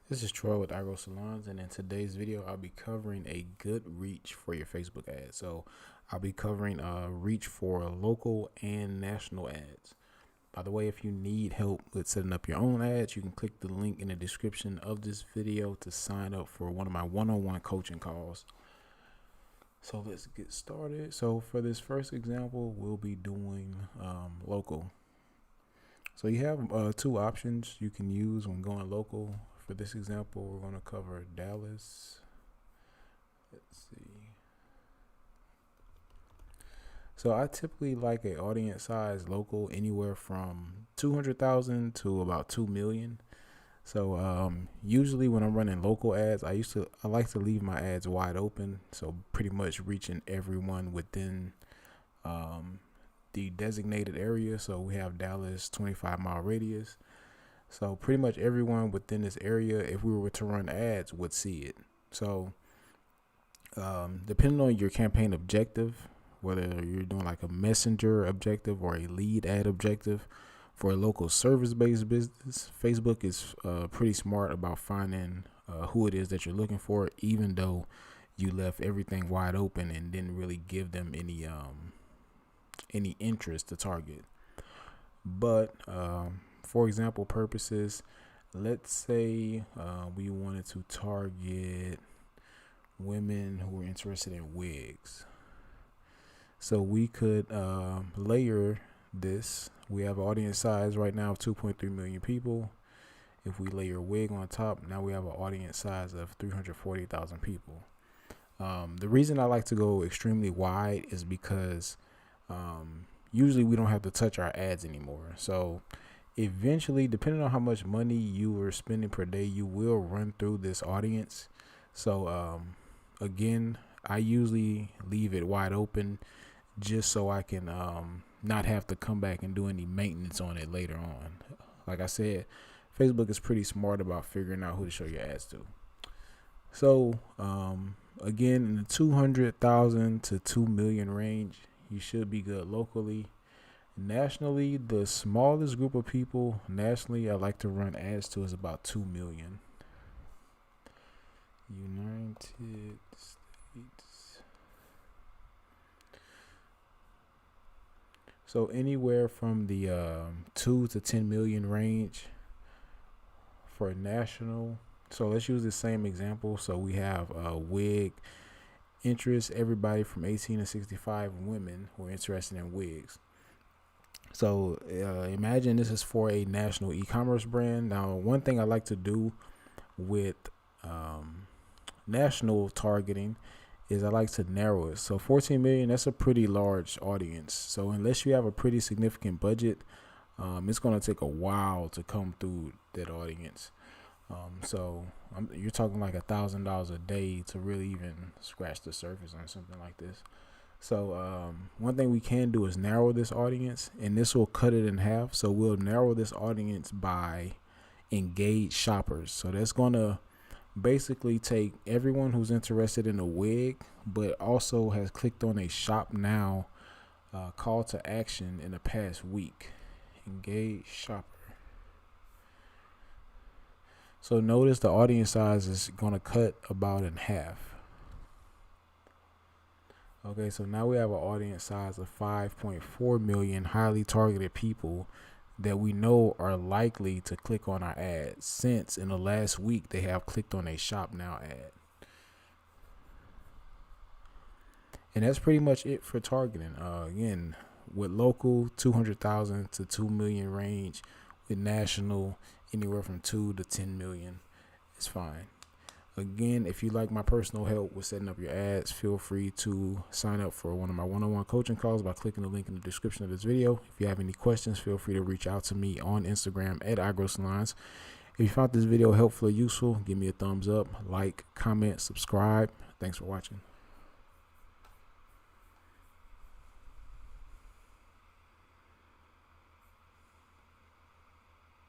This is Troy with iGrow Salons, and in today's video, I'll be covering a good reach for your Facebook ads. So I'll be covering reach for local and national ads. By the way, if you need help with setting up your own ads, you can click the link in the description of this video to sign up for one of my one-on-one coaching calls. So let's get started. So for this first example, we'll be doing local. So you have two options you can use when going local. For this example, we're going to cover Dallas. Let's see. So I typically like an audience size local anywhere from 200,000 to about 2 million. So usually when I'm running local ads, I like to leave my ads wide open. So pretty much reaching everyone within the designated area. So we have Dallas 25-mile radius. So pretty much everyone within this area, if we were to run ads, would see it. So depending on your campaign objective, whether you're doing like a messenger objective or a lead ad objective for a local service-based business, Facebook is pretty smart about finding who it is that you're looking for, even though you left everything wide open and didn't really give them any interest to target. But for example purposes, let's say we wanted to target women who are interested in wigs. So we could layer this. We have an audience size right now of 2.3 million people. If we layer wig on top, now we have an audience size of 340,000 people. The reason I like to go extremely wide is because usually we don't have to touch our ads anymore. So eventually, depending on how much money you are spending per day, you will run through this audience. So again, I usually leave it wide open just so I can not have to come back and do any maintenance on it later on. Like I said, Facebook is pretty smart about figuring out who to show your ads to. So again, in the 200,000 to 2 million range, you should be good locally. Nationally, the smallest group of people nationally I like to run ads to is about 2 million. United States. So anywhere from the 2 to 10 million range for national. So let's use the same example. So we have wig interest, everybody from 18 to 65 women who are interested in wigs. So imagine this is for a national e-commerce brand. Now, one thing I like to do with national targeting is I like to narrow it. So 14 million, that's a pretty large audience. So unless you have a pretty significant budget, it's going to take a while to come through that audience. So you're talking like $1,000 a day to really even scratch the surface on something like this. So one thing we can do is narrow this audience, and this will cut it in half. So we'll narrow this audience by engaged shoppers. So that's going to basically take everyone who's interested in a wig, but also has clicked on a shop now call to action in the past week. Engaged shopper. So notice the audience size is going to cut about in half. Okay, so now we have an audience size of 5.4 million highly targeted people that we know are likely to click on our ads, since in the last week they have clicked on a shop now ad. And that's pretty much it for targeting. Again, with local, 200,000 to 2 million range. With national, anywhere from 2 to 10 million. It's fine. Again, if you like my personal help with setting up your ads, feel free to sign up for one of my one-on-one coaching calls by clicking the link in the description of this video. If you have any questions, feel free to reach out to me on Instagram at iGrow Salons. If you found this video helpful or useful, give me a thumbs up, like, comment, subscribe. Thanks for watching.